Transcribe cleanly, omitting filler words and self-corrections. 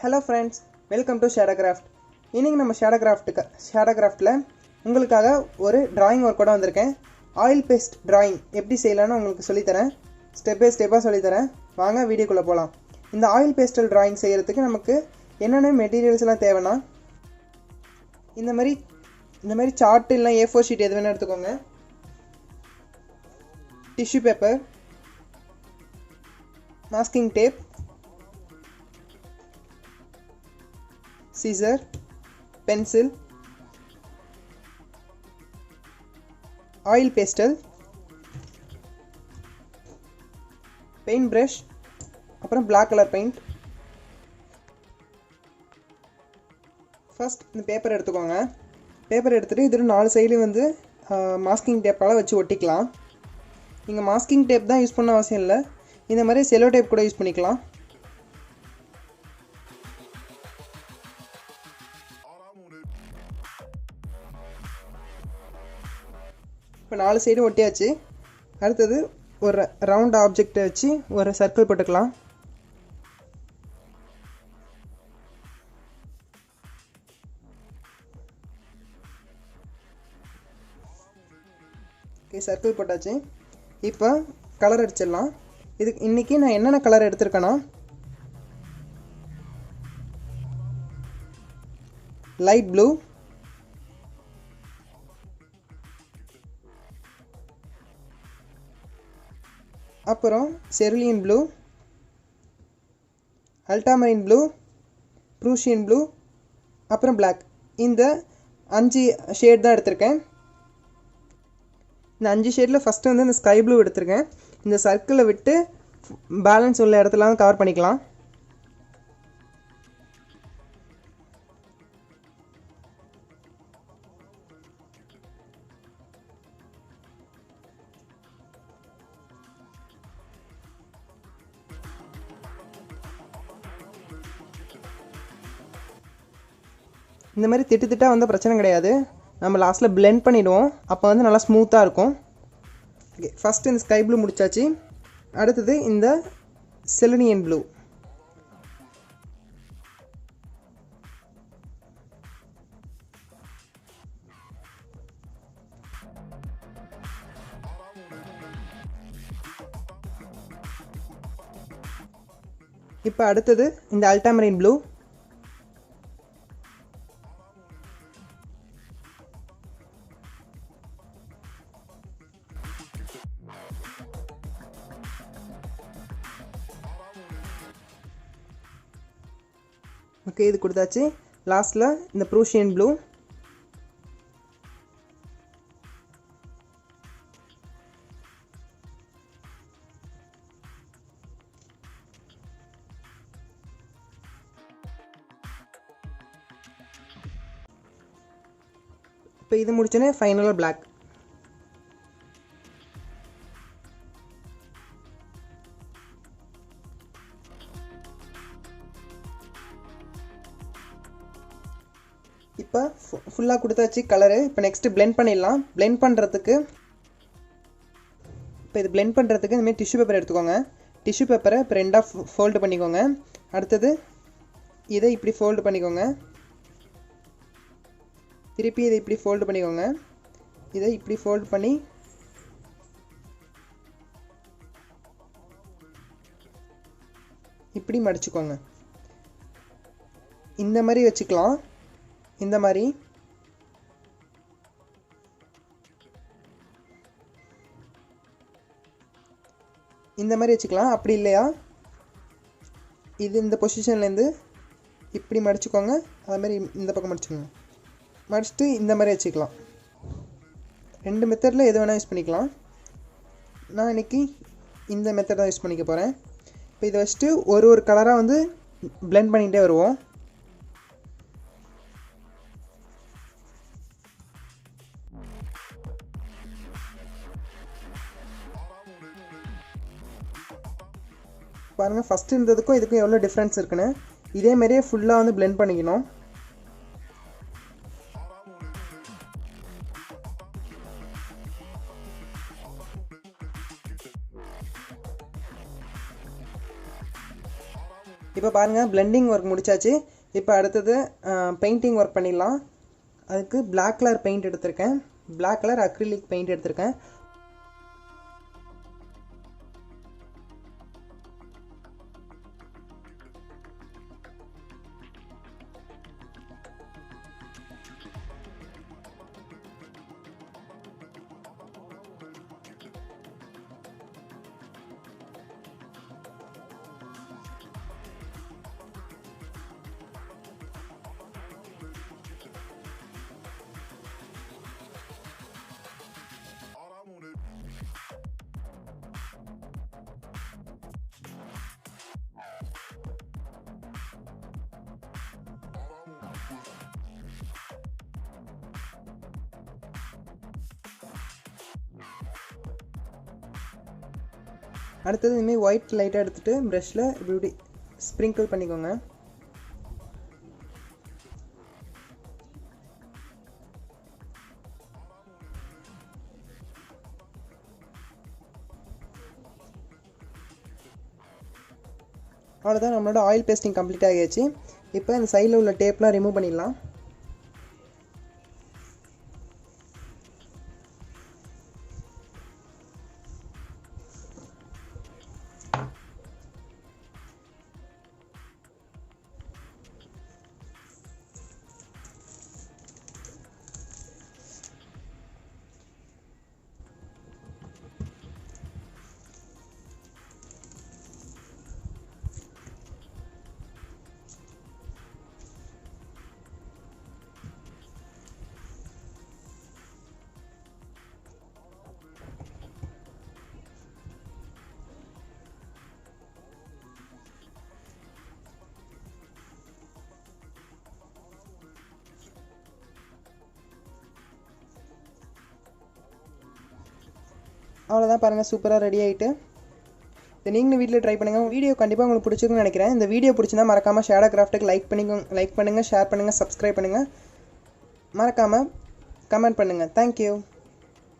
Hello friends, welcome to Shadowcraft. இன்றைக்கி நம்ம ஷேடோகிராஃப்டில் உங்களுக்காக ஒரு டிராயிங் ஒர்க்கோட வந்திருக்கேன். ஆயில் பேஸ்ட் டிராயிங் எப்படி செய்யலான்னு உங்களுக்கு சொல்லித்தரேன். ஸ்டெப் பை ஸ்டெப்பாக சொல்லித்தரேன். வாங்க வீடியோக்குள்ளே போகலாம். இந்த ஆயில் பேஸ்டல் டிராயிங் செய்கிறதுக்கு நமக்கு என்னென்ன மெட்டீரியல்ஸ்லாம் தேவைன்னா, இந்த மாதிரி சார்ட் இல்லை A4 ஷீட் எது வேணால் எடுத்துக்கோங்க. Tissue paper, masking tape, scissor, pencil, oil pastel, paint brush, அப்புறம் black color paint. ஃபர்ஸ்ட் இந்த பேப்பர் எடுத்துக்கோங்க. பேப்பர் எடுத்துகிட்டு இதில் 4 சைட்லையும் வந்து மாஸ்கிங் டேப்பால் வச்சு ஒட்டிக்கலாம். நீங்கள் மாஸ்கிங் டேப் தான் யூஸ் பண்ண அவசியம் இல்லை, இந்த மாதிரி செலோ டேப் கூட யூஸ் பண்ணிக்கலாம். இப்போ 4 சைடும் ஒட்டியாச்சு. அடுத்தது ஒரு ரவுண்ட் ஆப்ஜெக்டை வச்சு ஒரு சர்க்கிள் போட்டுக்கலாம். ஓகே, சர்க்கிள் போட்டாச்சு. இப்போ கலர் அடிச்சிடலாம். இதுக்கு இன்றைக்கி நான் என்னென்ன கலர் எடுத்திருக்கேன்னா, லைட் ப்ளூ, அப்புறம் cerulean blue, ultramarine blue, Prussian blue, அப்புறம் பிளாக். இந்த 5 ஷேட் தான் எடுத்திருக்கேன். இந்த 5 ஷேடில் ஃபஸ்ட்டு வந்து இந்த ஸ்கை ப்ளூ எடுத்திருக்கேன். இந்த சர்க்கிளை விட்டு பேலன்ஸ் உள்ள இடத்துலாம் கவர் பண்ணிக்கலாம். இந்த மாதிரி திட்டாக வந்தால் பிரச்சனை கிடையாது, நம்ம லாஸ்ட்டில் பிளெண்ட் பண்ணிவிடுவோம். அப்போ வந்து நல்லா ஸ்மூத்தாக இருக்கும். ஓகே, ஃபஸ்ட்டு இந்த ஸ்கை ப்ளூ முடிச்சாச்சு. அடுத்தது இந்த செலனியன் ப்ளூ. இப்போ அடுத்தது இந்த அல்டாமரின் ப்ளூ. ஓகே, இது கொடுத்தாச்சு. லாஸ்ட்டில் இந்த ப்ரூஷியன் ப்ளூ. இப்போ இது முடிச்சோன்னே ஃபைனலாக பிளாக். இப்போ ஃபுல்லாக கொடுத்தாச்சு கலரு. இப்போ நெக்ஸ்ட்டு பிளெண்ட் பண்ணிடலாம். பிளெண்ட் பண்ணுறதுக்கு இந்தமாதிரி டிஷ்யூ பேப்பர் எடுத்துக்கோங்க. டிஷ்யூ பேப்பரை இப்போ 2ஆக ஃபோல்டு பண்ணிக்கோங்க. அடுத்தது இதை இப்படி ஃபோல்டு பண்ணிக்கோங்க. திருப்பி இதை இப்படி ஃபோல்டு பண்ணிக்கோங்க. இதை இப்படி ஃபோல்டு பண்ணி இப்படி மடிச்சுக்கோங்க. இந்த மாதிரி வச்சுக்கலாம். இந்த மாதிரி வச்சுக்கலாம். அப்படி இல்லையா இது இந்த பொசிஷன்லேருந்து இப்படி மடிச்சுக்கோங்க. அதுமாதிரி இந்த பக்கம் மடிச்சுக்கோங்க. மடிச்சுட்டு இந்த மாதிரி வச்சுக்கலாம். 2 மெத்தடில் எது வேணால் யூஸ் பண்ணிக்கலாம். நான் இன்றைக்கி இந்த மெத்தட் தான் யூஸ் பண்ணிக்க போகிறேன். இப்போ இதை வச்சுட்டு ஒரு கலராக வந்து பிளெண்ட் பண்ணிகிட்டே வருவோம். பாருங்கள், ஃபஸ்ட்டு இருந்ததுக்கும் இதுக்கும் எவ்வளோ டிஃப்ரென்ஸ் இருக்குன்னு. இதேமாரியே ஃபுல்லாக வந்து பிளெண்ட் பண்ணிக்கணும். இப்போ இப்போ பாருங்கள் பிளெண்டிங் ஒர்க் முடிச்சாச்சு. இப்போ அடுத்தது பெயிண்டிங் ஒர்க் பண்ணிடலாம். அதுக்கு பிளாக் கலர் பெயிண்ட் எடுத்திருக்கேன், பிளாக் கலர் அக்ரிலிக் பெயிண்ட் எடுத்திருக்கேன். அடுத்தது இதுமாதிரி ஒயிட் லைட்டாக எடுத்துகிட்டு ப்ரஷில் இப்படி ஸ்ப்ரிங்கிள் பண்ணிக்கோங்க. அவ்வளோதான், நம்மளோட ஆயில் பேஸ்டிங் கம்ப்ளீட் ஆகியாச்சு. இப்போ இந்த சைடில் உள்ள டேப்லாம் ரிமூவ் பண்ணிடலாம். அவ்வளோதான், பாருங்கள் சூப்பராக ரெடி ஆகிட்டு. இதை நீங்களும் வீட்டில் ட்ரை பண்ணுங்கள். வீடியோ கண்டிப்பாக உங்களுக்கு பிடிச்சிருக்குன்னு நினைக்கிறேன். இந்த வீடியோ பிடிச்சிருந்தா மறக்காமல் ஷேடோ கிராஃப்ட்டுக்கு லைக் பண்ணுங்கள், ஷேர் பண்ணுங்கள், சப்ஸ்கிரைப் பண்ணுங்கள், மறக்காமல் கமெண்ட் பண்ணுங்கள். தேங்க்யூ.